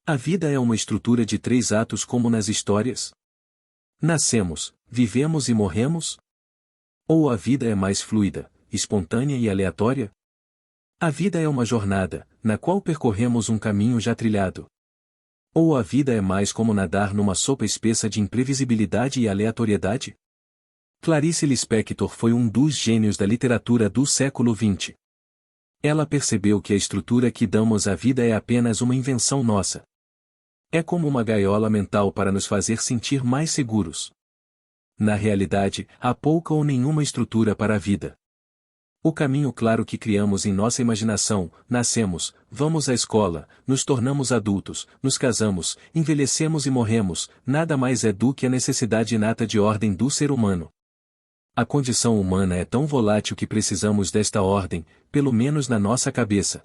A vida é uma estrutura de 3 atos como nas histórias? Nascemos, vivemos e morremos? Ou a vida é mais fluida, espontânea e aleatória? A vida é uma jornada, na qual percorremos um caminho já trilhado. Ou a vida é mais como nadar numa sopa espessa de imprevisibilidade e aleatoriedade? Clarice Lispector foi um dos gênios da literatura do século XX. Ela percebeu que a estrutura que damos à vida é apenas uma invenção nossa. É como uma gaiola mental para nos fazer sentir mais seguros. Na realidade, há pouca ou nenhuma estrutura para a vida. O caminho claro que criamos em nossa imaginação: nascemos, vamos à escola, nos tornamos adultos, nos casamos, envelhecemos e morremos, nada mais é do que a necessidade inata de ordem do ser humano. A condição humana é tão volátil que precisamos desta ordem, pelo menos na nossa cabeça.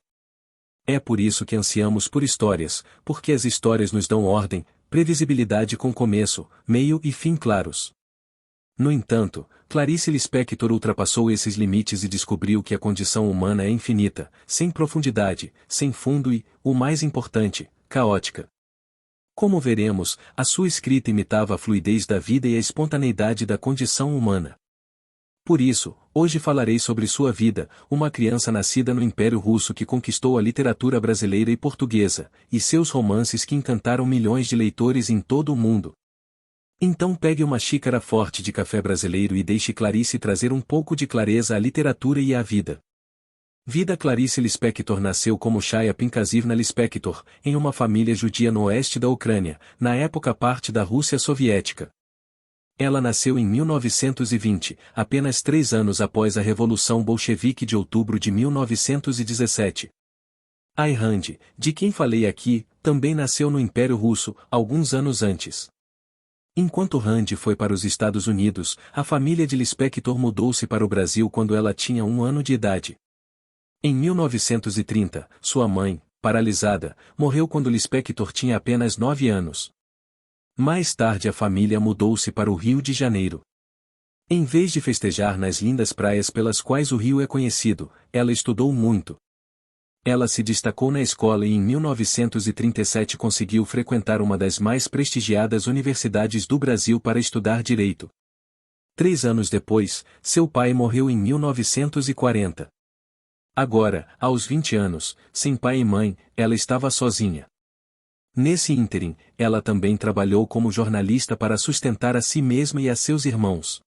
É por isso que ansiamos por histórias, porque as histórias nos dão ordem, previsibilidade com começo, meio e fim claros. No entanto, Clarice Lispector ultrapassou esses limites e descobriu que a condição humana é infinita, sem profundidade, sem fundo e, o mais importante, caótica. Como veremos, a sua escrita imitava a fluidez da vida e a espontaneidade da condição humana. Por isso, hoje falarei sobre sua vida, uma criança nascida no Império Russo que conquistou a literatura brasileira e portuguesa, e seus romances que encantaram milhões de leitores em todo o mundo. Então pegue uma xícara forte de café brasileiro e deixe Clarice trazer um pouco de clareza à literatura e à vida. Vida. Clarice Lispector nasceu como Chaya Pinkasivna Lispector, em uma família judia no oeste da Ucrânia, na época parte da Rússia soviética. Ela nasceu em 1920, apenas 3 anos após a Revolução Bolchevique de outubro de 1917. Ayn Rand, de quem falei aqui, também nasceu no Império Russo, alguns anos antes. Enquanto Rand foi para os Estados Unidos, a família de Lispector mudou-se para o Brasil quando ela tinha 1 ano de idade. Em 1930, sua mãe, paralisada, morreu quando Lispector tinha apenas 9 anos. Mais tarde a família mudou-se para o Rio de Janeiro. Em vez de festejar nas lindas praias pelas quais o Rio é conhecido, ela estudou muito. Ela se destacou na escola e em 1937 conseguiu frequentar uma das mais prestigiadas universidades do Brasil para estudar direito. 3 anos depois, seu pai morreu em 1940. Agora, aos 20 anos, sem pai e mãe, ela estava sozinha. Nesse ínterim, ela também trabalhou como jornalista para sustentar a si mesma e a seus irmãos.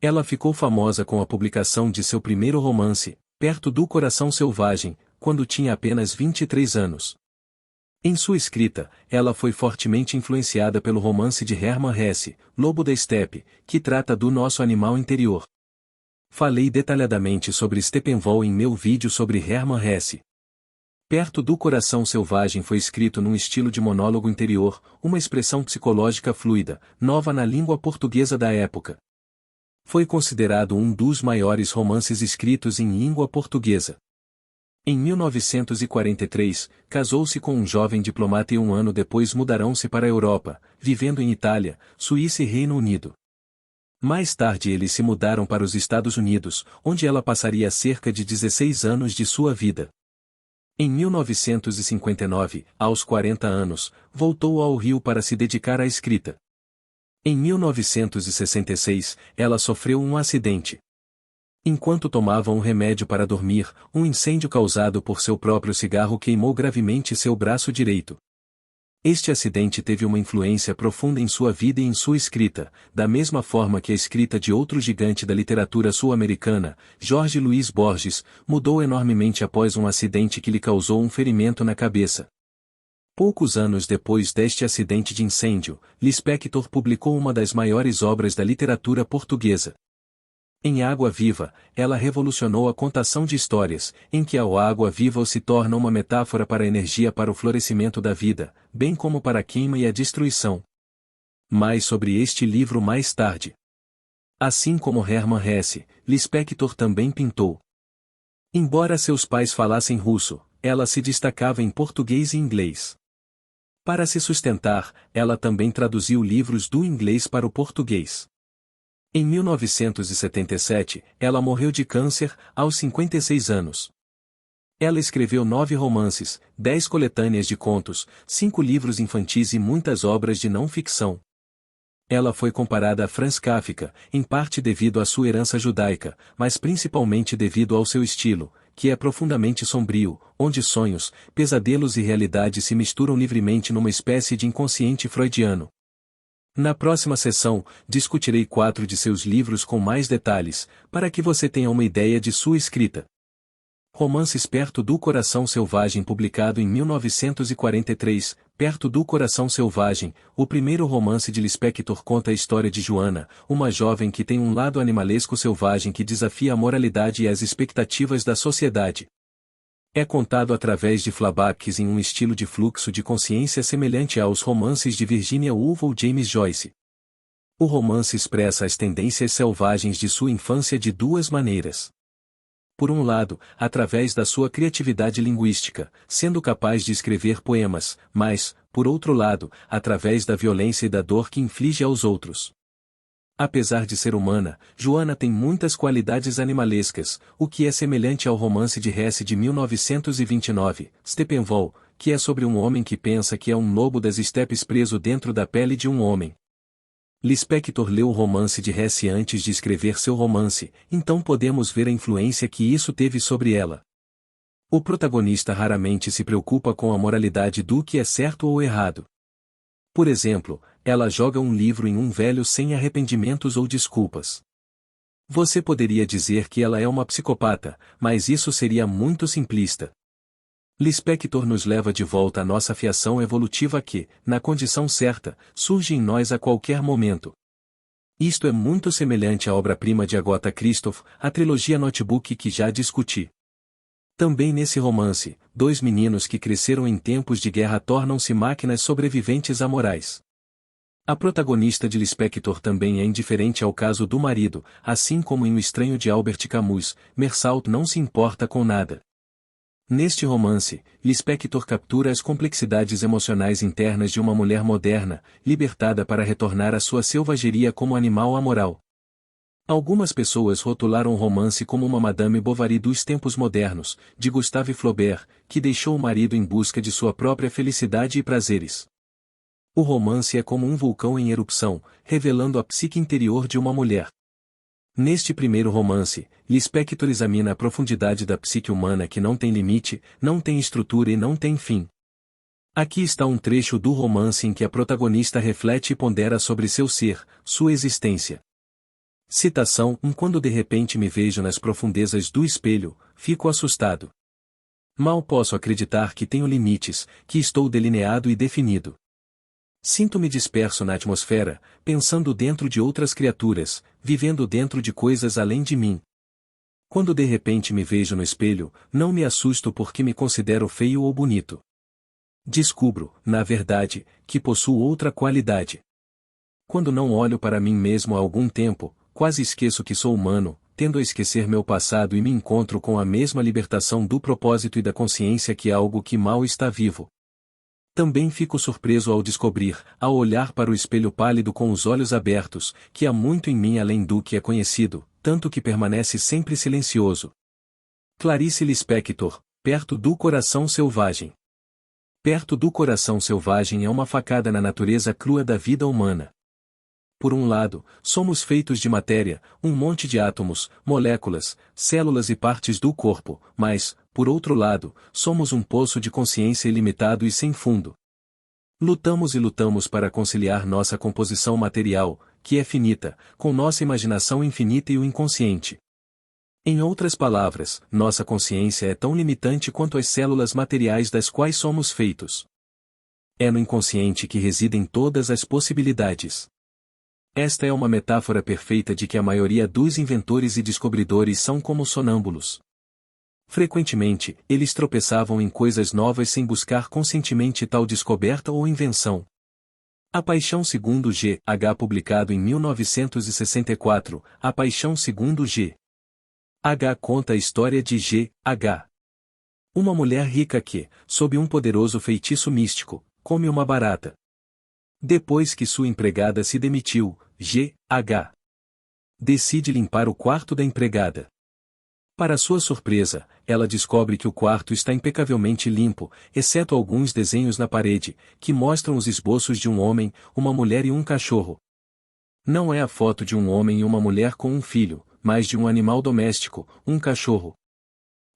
Ela ficou famosa com a publicação de seu primeiro romance, Perto do Coração Selvagem, quando tinha apenas 23 anos. Em sua escrita, ela foi fortemente influenciada pelo romance de Hermann Hesse, Lobo da Estepe, que trata do nosso animal interior. Falei detalhadamente sobre Steppenwolf em meu vídeo sobre Hermann Hesse. Perto do Coração Selvagem foi escrito num estilo de monólogo interior, uma expressão psicológica fluida, nova na língua portuguesa da época. Foi considerado um dos maiores romances escritos em língua portuguesa. Em 1943, casou-se com um jovem diplomata e 1 ano depois mudaram-se para a Europa, vivendo em Itália, Suíça e Reino Unido. Mais tarde eles se mudaram para os Estados Unidos, onde ela passaria cerca de 16 anos de sua vida. Em 1959, aos 40 anos, voltou ao Rio para se dedicar à escrita. Em 1966, ela sofreu um acidente. Enquanto tomava um remédio para dormir, um incêndio causado por seu próprio cigarro queimou gravemente seu braço direito. Este acidente teve uma influência profunda em sua vida e em sua escrita, da mesma forma que a escrita de outro gigante da literatura sul-americana, Jorge Luiz Borges, mudou enormemente após um acidente que lhe causou um ferimento na cabeça. Poucos anos depois deste acidente de incêndio, Lispector publicou uma das maiores obras da literatura portuguesa. Em Água Viva, ela revolucionou a contação de histórias, em que a água viva se torna uma metáfora para a energia para o florescimento da vida, bem como para a queima e a destruição. Mais sobre este livro mais tarde. Assim como Hermann Hesse, Lispector também pintou. Embora seus pais falassem russo, ela se destacava em português e inglês. Para se sustentar, ela também traduziu livros do inglês para o português. Em 1977, ela morreu de câncer, aos 56 anos. Ela escreveu 9 romances, 10 coletâneas de contos, 5 livros infantis e muitas obras de não-ficção. Ela foi comparada a Franz Kafka, em parte devido à sua herança judaica, mas principalmente devido ao seu estilo, que é profundamente sombrio, onde sonhos, pesadelos e realidade se misturam livremente numa espécie de inconsciente freudiano. Na próxima sessão, discutirei 4 de seus livros com mais detalhes, para que você tenha uma ideia de sua escrita. Romances Perto do Coração Selvagem, publicado em 1943, Perto do Coração Selvagem, o primeiro romance de Lispector, conta a história de Joana, uma jovem que tem um lado animalesco selvagem que desafia a moralidade e as expectativas da sociedade. É contado através de flashbacks em um estilo de fluxo de consciência semelhante aos romances de Virginia Woolf ou James Joyce. O romance expressa as tendências selvagens de sua infância de 2 maneiras. Por um lado, através da sua criatividade linguística, sendo capaz de escrever poemas, mas, por outro lado, através da violência e da dor que inflige aos outros. Apesar de ser humana, Joana tem muitas qualidades animalescas, o que é semelhante ao romance de Hesse de 1929, Steppenwolf, que é sobre um homem que pensa que é um lobo das estepes preso dentro da pele de um homem. Lispector leu o romance de Hesse antes de escrever seu romance, então podemos ver a influência que isso teve sobre ela. O protagonista raramente se preocupa com a moralidade do que é certo ou errado. Por exemplo, ela joga um livro em um velho sem arrependimentos ou desculpas. Você poderia dizer que ela é uma psicopata, mas isso seria muito simplista. Lispector nos leva de volta à nossa fiação evolutiva que, na condição certa, surge em nós a qualquer momento. Isto é muito semelhante à obra-prima de Agatha Christophe, a trilogia Notebook que já discuti. Também nesse romance, 2 meninos que cresceram em tempos de guerra tornam-se máquinas sobreviventes amorais. A protagonista de Lispector também é indiferente ao caso do marido, assim como em O Estranho de Albert Camus, Meursault não se importa com nada. Neste romance, Lispector captura as complexidades emocionais internas de uma mulher moderna, libertada para retornar à sua selvageria como animal amoral. Algumas pessoas rotularam o romance como uma Madame Bovary dos tempos modernos, de Gustave Flaubert, que deixou o marido em busca de sua própria felicidade e prazeres. O romance é como um vulcão em erupção, revelando a psique interior de uma mulher. Neste primeiro romance, Lispector examina a profundidade da psique humana que não tem limite, não tem estrutura e não tem fim. Aqui está um trecho do romance em que a protagonista reflete e pondera sobre seu ser, sua existência. Citação: Quando de repente me vejo nas profundezas do espelho, fico assustado. Mal posso acreditar que tenho limites, que estou delineado e definido. Sinto-me disperso na atmosfera, pensando dentro de outras criaturas, vivendo dentro de coisas além de mim. Quando de repente me vejo no espelho, não me assusto porque me considero feio ou bonito. Descubro, na verdade, que possuo outra qualidade. Quando não olho para mim mesmo há algum tempo, quase esqueço que sou humano, tendo a esquecer meu passado e me encontro com a mesma libertação do propósito e da consciência que algo que mal está vivo. Também fico surpreso ao descobrir, ao olhar para o espelho pálido com os olhos abertos, que há muito em mim além do que é conhecido, tanto que permanece sempre silencioso. Clarice Lispector, Perto do Coração Selvagem. Perto do Coração Selvagem é uma facada na natureza crua da vida humana. Por um lado, somos feitos de matéria, um monte de átomos, moléculas, células e partes do corpo, mas, por outro lado, somos um poço de consciência ilimitado e sem fundo. Lutamos e lutamos para conciliar nossa composição material, que é finita, com nossa imaginação infinita e o inconsciente. Em outras palavras, nossa consciência é tão limitante quanto as células materiais das quais somos feitos. É no inconsciente que residem todas as possibilidades. Esta é uma metáfora perfeita de que a maioria dos inventores e descobridores são como sonâmbulos. Frequentemente, eles tropeçavam em coisas novas sem buscar conscientemente tal descoberta ou invenção. A Paixão segundo G. H. publicado em 1964, A Paixão segundo G. H. conta a história de G. H. Uma mulher rica que, sob um poderoso feitiço místico, come uma barata. Depois que sua empregada se demitiu, G. H. decide limpar o quarto da empregada. Para sua surpresa, ela descobre que o quarto está impecavelmente limpo, exceto alguns desenhos na parede, que mostram os esboços de um homem, uma mulher e um cachorro. Não é a foto de um homem e uma mulher com um filho, mas de um animal doméstico, um cachorro.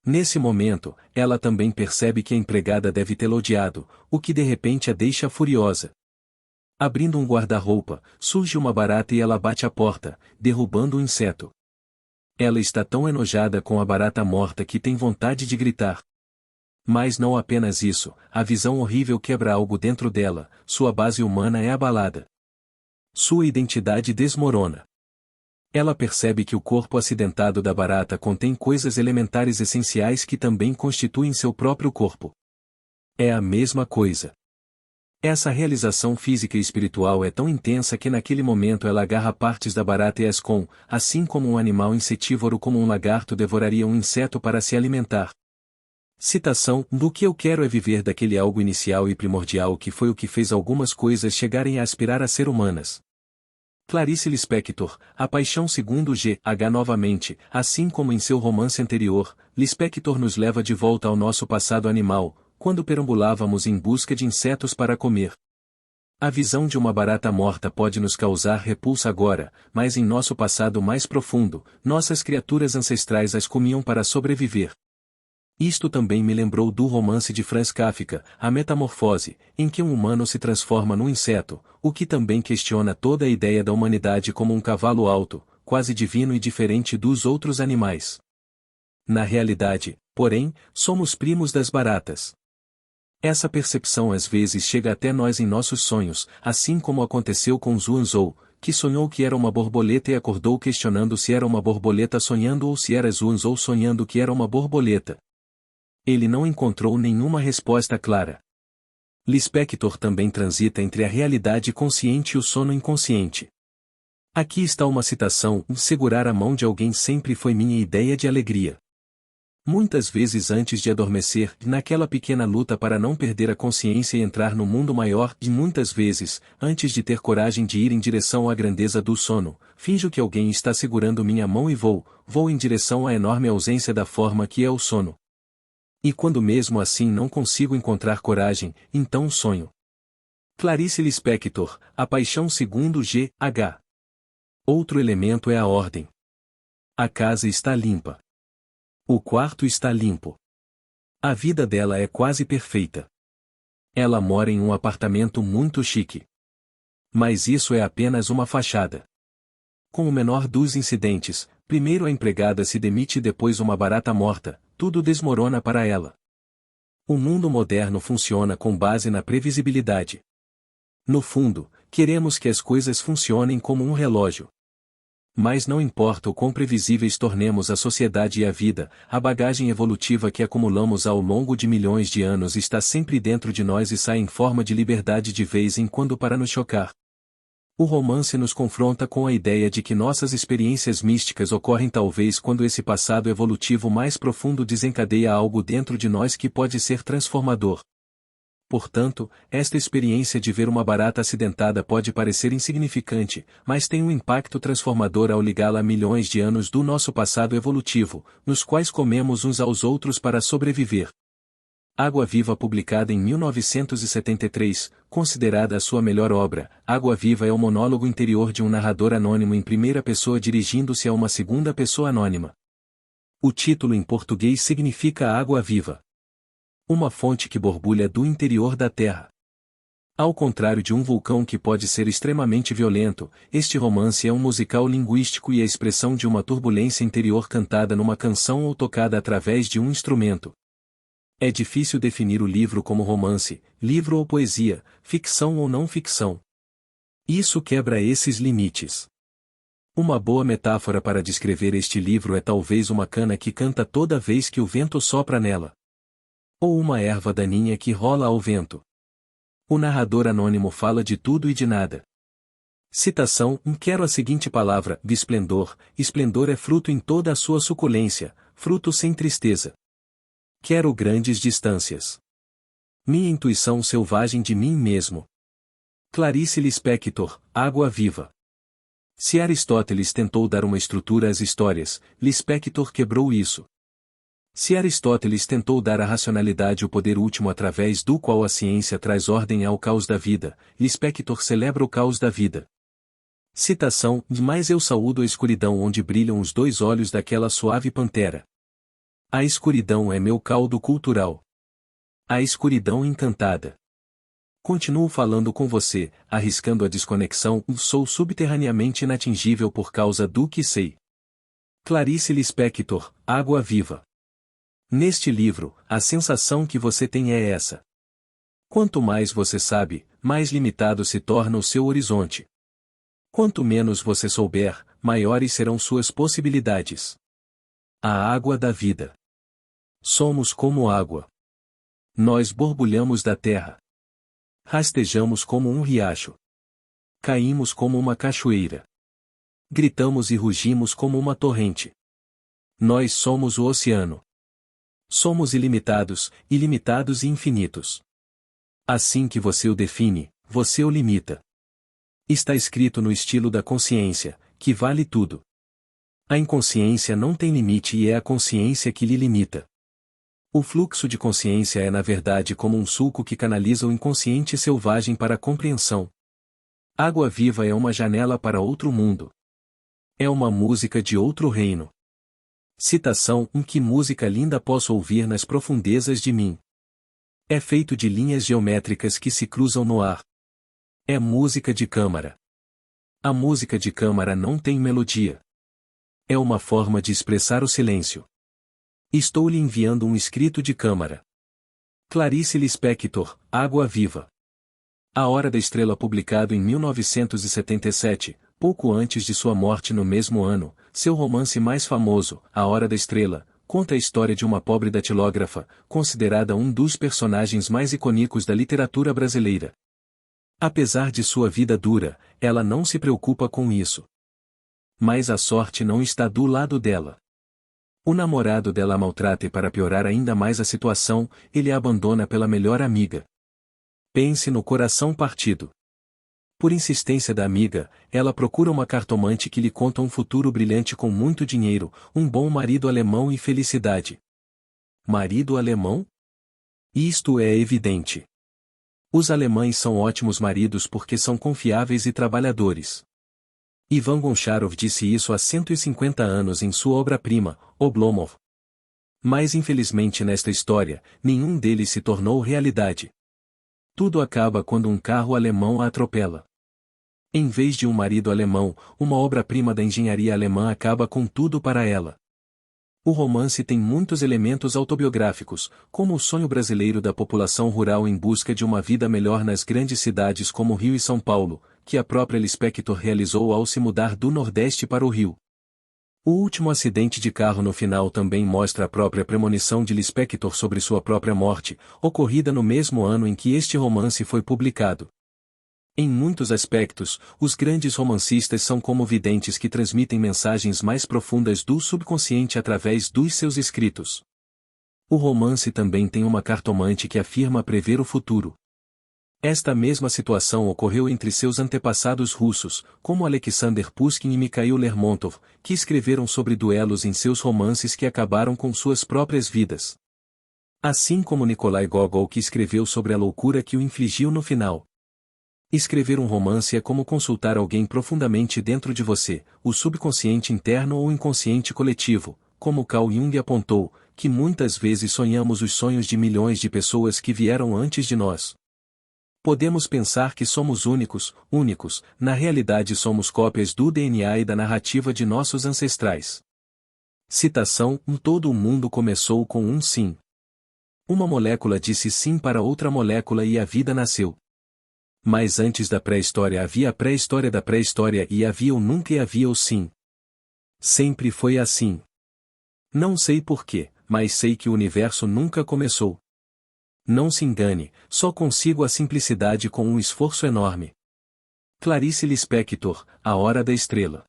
Nesse momento, ela também percebe que a empregada deve tê-la odiado, o que de repente a deixa furiosa. Abrindo um guarda-roupa, surge uma barata e ela bate a porta, derrubando o inseto. Ela está tão enojada com a barata morta que tem vontade de gritar. Mas não apenas isso, a visão horrível quebra algo dentro dela, sua base humana é abalada. Sua identidade desmorona. Ela percebe que o corpo acidentado da barata contém coisas elementares essenciais que também constituem seu próprio corpo. É a mesma coisa. Essa realização física e espiritual é tão intensa que naquele momento ela agarra partes da barata e as assim como um animal insetívoro como um lagarto devoraria um inseto para se alimentar. Citação: do que eu quero é viver daquele algo inicial e primordial que foi o que fez algumas coisas chegarem a aspirar a ser humanas. Clarice Lispector, A Paixão segundo G.H. Novamente, assim como em seu romance anterior, Lispector nos leva de volta ao nosso passado animal, quando perambulávamos em busca de insetos para comer. A visão de uma barata morta pode nos causar repulsa agora, mas em nosso passado mais profundo, nossas criaturas ancestrais as comiam para sobreviver. Isto também me lembrou do romance de Franz Kafka, A Metamorfose, em que um humano se transforma num inseto, o que também questiona toda a ideia da humanidade como um cavalo alto, quase divino e diferente dos outros animais. Na realidade, porém, somos primos das baratas. Essa percepção às vezes chega até nós em nossos sonhos, assim como aconteceu com Zhuangzhou, que sonhou que era uma borboleta e acordou questionando se era uma borboleta sonhando ou se era Zhuangzhou sonhando que era uma borboleta. Ele não encontrou nenhuma resposta clara. Lispector também transita entre a realidade consciente e o sono inconsciente. Aqui está uma citação: segurar a mão de alguém sempre foi minha ideia de alegria. Muitas vezes antes de adormecer, naquela pequena luta para não perder a consciência e entrar no mundo maior, e muitas vezes, antes de ter coragem de ir em direção à grandeza do sono, finjo que alguém está segurando minha mão e vou em direção à enorme ausência da forma que é o sono. E quando mesmo assim não consigo encontrar coragem, então sonho. Clarice Lispector, A Paixão segundo G.H. Outro elemento é a ordem. A casa está limpa. O quarto está limpo. A vida dela é quase perfeita. Ela mora em um apartamento muito chique. Mas isso é apenas uma fachada. Com o menor dos incidentes, primeiro a empregada se demite e depois uma barata morta, tudo desmorona para ela. O mundo moderno funciona com base na previsibilidade. No fundo, queremos que as coisas funcionem como um relógio. Mas não importa o quão previsíveis tornemos a sociedade e a vida, a bagagem evolutiva que acumulamos ao longo de milhões de anos está sempre dentro de nós e sai em forma de liberdade de vez em quando para nos chocar. O romance nos confronta com a ideia de que nossas experiências místicas ocorrem talvez quando esse passado evolutivo mais profundo desencadeia algo dentro de nós que pode ser transformador. Portanto, esta experiência de ver uma barata acidentada pode parecer insignificante, mas tem um impacto transformador ao ligá-la a milhões de anos do nosso passado evolutivo, nos quais comemos uns aos outros para sobreviver. Água Viva, publicada em 1973, considerada a sua melhor obra, Água Viva é o monólogo interior de um narrador anônimo em primeira pessoa dirigindo-se a uma segunda pessoa anônima. O título em português significa Água Viva. Uma fonte que borbulha do interior da Terra. Ao contrário de um vulcão que pode ser extremamente violento, este romance é um musical linguístico e a expressão de uma turbulência interior cantada numa canção ou tocada através de um instrumento. É difícil definir o livro como romance, livro ou poesia, ficção ou não ficção. Isso quebra esses limites. Uma boa metáfora para descrever este livro é talvez uma cana que canta toda vez que o vento sopra nela. Ou uma erva daninha que rola ao vento. O narrador anônimo fala de tudo e de nada. Citação: quero a seguinte palavra, esplendor. Esplendor é fruto em toda a sua suculência, fruto sem tristeza. Quero grandes distâncias. Minha intuição selvagem de mim mesmo. Clarice Lispector, Água Viva. Se Aristóteles tentou dar uma estrutura às histórias, Lispector quebrou isso. Se Aristóteles tentou dar à racionalidade o poder último através do qual a ciência traz ordem ao caos da vida, Lispector celebra o caos da vida. Citação: Mas eu saúdo a escuridão onde brilham os dois olhos daquela suave pantera. A escuridão é meu caldo cultural. A escuridão encantada. Continuo falando com você, arriscando a desconexão, sou subterraneamente inatingível por causa do que sei. Clarice Lispector, Água Viva. Neste livro, a sensação que você tem é essa. Quanto mais você sabe, mais limitado se torna o seu horizonte. Quanto menos você souber, maiores serão suas possibilidades. A água da vida. Somos como água. Nós borbulhamos da terra. Rastejamos como um riacho. Caímos como uma cachoeira. Gritamos e rugimos como uma torrente. Nós somos o oceano. Somos ilimitados, ilimitados e infinitos. Assim que você o define, você o limita. Está escrito no estilo da consciência, que vale tudo. A inconsciência não tem limite e é a consciência que lhe limita. O fluxo de consciência é na verdade como um sulco que canaliza o inconsciente selvagem para a compreensão. Água Viva é uma janela para outro mundo. É uma música de outro reino. Citação: Que música linda posso ouvir nas profundezas de mim. É feito de linhas geométricas que se cruzam no ar. É música de câmara. A música de câmara não tem melodia. É uma forma de expressar o silêncio. Estou lhe enviando um escrito de câmara. Clarice Lispector, Água Viva. A Hora da Estrela, publicado em 1977, pouco antes de sua morte no mesmo ano, seu romance mais famoso, A Hora da Estrela, conta a história de uma pobre datilógrafa, considerada um dos personagens mais icônicos da literatura brasileira. Apesar de sua vida dura, ela não se preocupa com isso. Mas a sorte não está do lado dela. O namorado dela a maltrata e, para piorar ainda mais a situação, ele a abandona pela melhor amiga. Pense no coração partido. Por insistência da amiga, ela procura uma cartomante que lhe conta um futuro brilhante com muito dinheiro, um bom marido alemão e felicidade. Marido alemão? Isto é evidente. Os alemães são ótimos maridos porque são confiáveis e trabalhadores. Ivan Goncharov disse isso há 150 anos em sua obra-prima, Oblomov. Mas infelizmente nesta história, nenhum deles se tornou realidade. Tudo acaba quando um carro alemão a atropela. Em vez de um marido alemão, uma obra-prima da engenharia alemã acaba com tudo para ela. O romance tem muitos elementos autobiográficos, como o sonho brasileiro da população rural em busca de uma vida melhor nas grandes cidades como Rio e São Paulo, que a própria Lispector realizou ao se mudar do Nordeste para o Rio. O último acidente de carro no final também mostra a própria premonição de Lispector sobre sua própria morte, ocorrida no mesmo ano em que este romance foi publicado. Em muitos aspectos, os grandes romancistas são como videntes que transmitem mensagens mais profundas do subconsciente através dos seus escritos. O romance também tem uma cartomante que afirma prever o futuro. Esta mesma situação ocorreu entre seus antepassados russos, como Alexander Pushkin e Mikhail Lermontov, que escreveram sobre duelos em seus romances que acabaram com suas próprias vidas. Assim como Nikolai Gogol, que escreveu sobre a loucura que o infligiu no final. Escrever um romance é como consultar alguém profundamente dentro de você, o subconsciente interno ou inconsciente coletivo, como Carl Jung apontou, que muitas vezes sonhamos os sonhos de milhões de pessoas que vieram antes de nós. Podemos pensar que somos únicos, na realidade somos cópias do DNA e da narrativa de nossos ancestrais. Citação: Todo o mundo começou com um sim. Uma molécula disse sim para outra molécula e a vida nasceu. Mas antes da pré-história havia a pré-história da pré-história e havia o nunca e havia o sim. Sempre foi assim. Não sei porquê, mas sei que o universo nunca começou. Não se engane, só consigo a simplicidade com um esforço enorme. Clarice Lispector, A Hora da Estrela.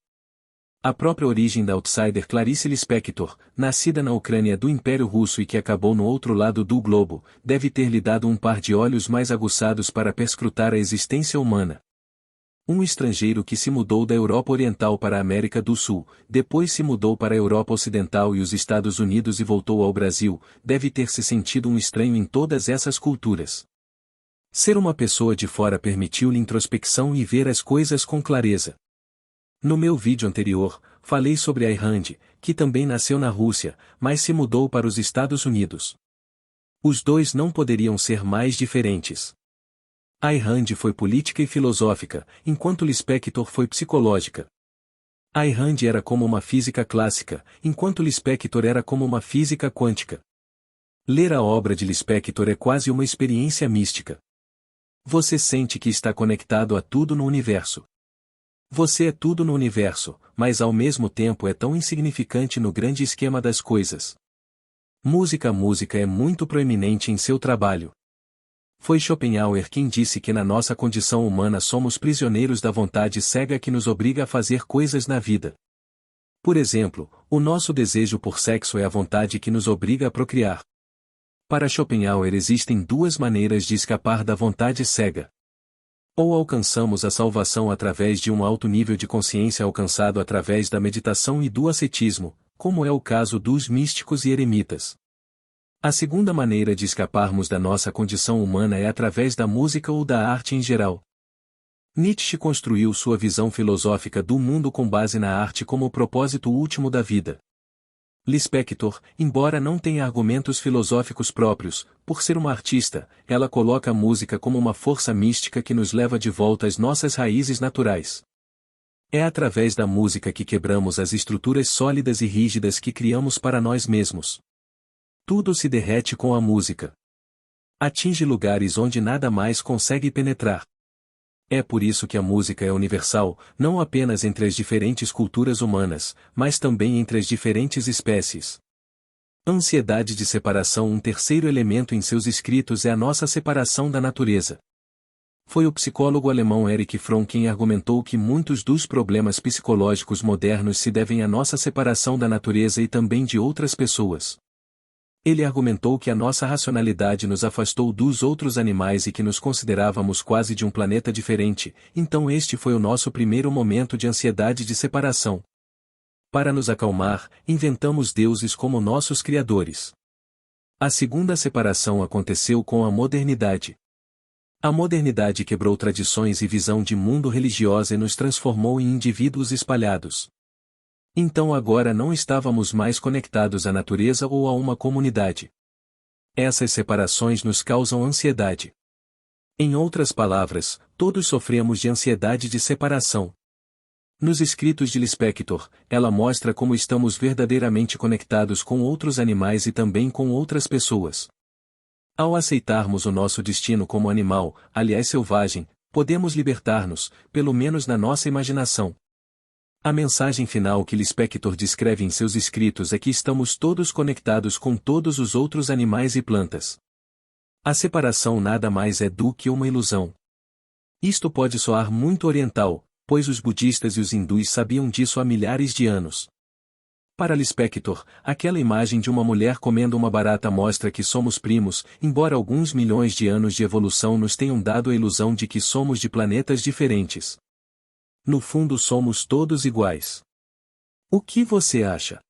A própria origem da outsider Clarice Lispector, nascida na Ucrânia do Império Russo e que acabou no outro lado do globo, deve ter lhe dado um par de olhos mais aguçados para perscrutar a existência humana. Um estrangeiro que se mudou da Europa Oriental para a América do Sul, depois se mudou para a Europa Ocidental e os Estados Unidos e voltou ao Brasil, deve ter se sentido um estranho em todas essas culturas. Ser uma pessoa de fora permitiu-lhe introspecção e ver as coisas com clareza. No meu vídeo anterior, falei sobre Ayn que também nasceu na Rússia, mas se mudou para os Estados Unidos. Os dois não poderiam ser mais diferentes. Ayn foi política e filosófica, enquanto Lispector foi psicológica. Ayn era como uma física clássica, enquanto Lispector era como uma física quântica. Ler a obra de Lispector é quase uma experiência mística. Você sente que está conectado a tudo no universo. Você é tudo no universo, mas ao mesmo tempo é tão insignificante no grande esquema das coisas. Música é muito proeminente em seu trabalho. Foi Schopenhauer quem disse que na nossa condição humana somos prisioneiros da vontade cega que nos obriga a fazer coisas na vida. Por exemplo, o nosso desejo por sexo é a vontade que nos obriga a procriar. Para Schopenhauer existem duas maneiras de escapar da vontade cega. Ou alcançamos a salvação através de um alto nível de consciência alcançado através da meditação e do ascetismo, como é o caso dos místicos e eremitas. A segunda maneira de escaparmos da nossa condição humana é através da música ou da arte em geral. Nietzsche construiu sua visão filosófica do mundo com base na arte como o propósito último da vida. Lispector, embora não tenha argumentos filosóficos próprios, por ser uma artista, ela coloca a música como uma força mística que nos leva de volta às nossas raízes naturais. É através da música que quebramos as estruturas sólidas e rígidas que criamos para nós mesmos. Tudo se derrete com a música. Atinge lugares onde nada mais consegue penetrar. É por isso que a música é universal, não apenas entre as diferentes culturas humanas, mas também entre as diferentes espécies. Ansiedade de separação. Um terceiro elemento em seus escritos é a nossa separação da natureza. Foi o psicólogo alemão Erich Fromm quem argumentou que muitos dos problemas psicológicos modernos se devem à nossa separação da natureza e também de outras pessoas. Ele argumentou que a nossa racionalidade nos afastou dos outros animais e que nos considerávamos quase de um planeta diferente, então este foi o nosso primeiro momento de ansiedade de separação. Para nos acalmar, inventamos deuses como nossos criadores. A segunda separação aconteceu com a modernidade. A modernidade quebrou tradições e visão de mundo religiosa e nos transformou em indivíduos espalhados. Então agora não estávamos mais conectados à natureza ou a uma comunidade. Essas separações nos causam ansiedade. Em outras palavras, todos sofremos de ansiedade de separação. Nos escritos de Lispector, ela mostra como estamos verdadeiramente conectados com outros animais e também com outras pessoas. Ao aceitarmos o nosso destino como animal, aliás selvagem, podemos libertar-nos, pelo menos na nossa imaginação. A mensagem final que Lispector descreve em seus escritos é que estamos todos conectados com todos os outros animais e plantas. A separação nada mais é do que uma ilusão. Isto pode soar muito oriental, pois os budistas e os hindus sabiam disso há milhares de anos. Para Lispector, aquela imagem de uma mulher comendo uma barata mostra que somos primos, embora alguns milhões de anos de evolução nos tenham dado a ilusão de que somos de planetas diferentes. No fundo somos todos iguais. O que você acha?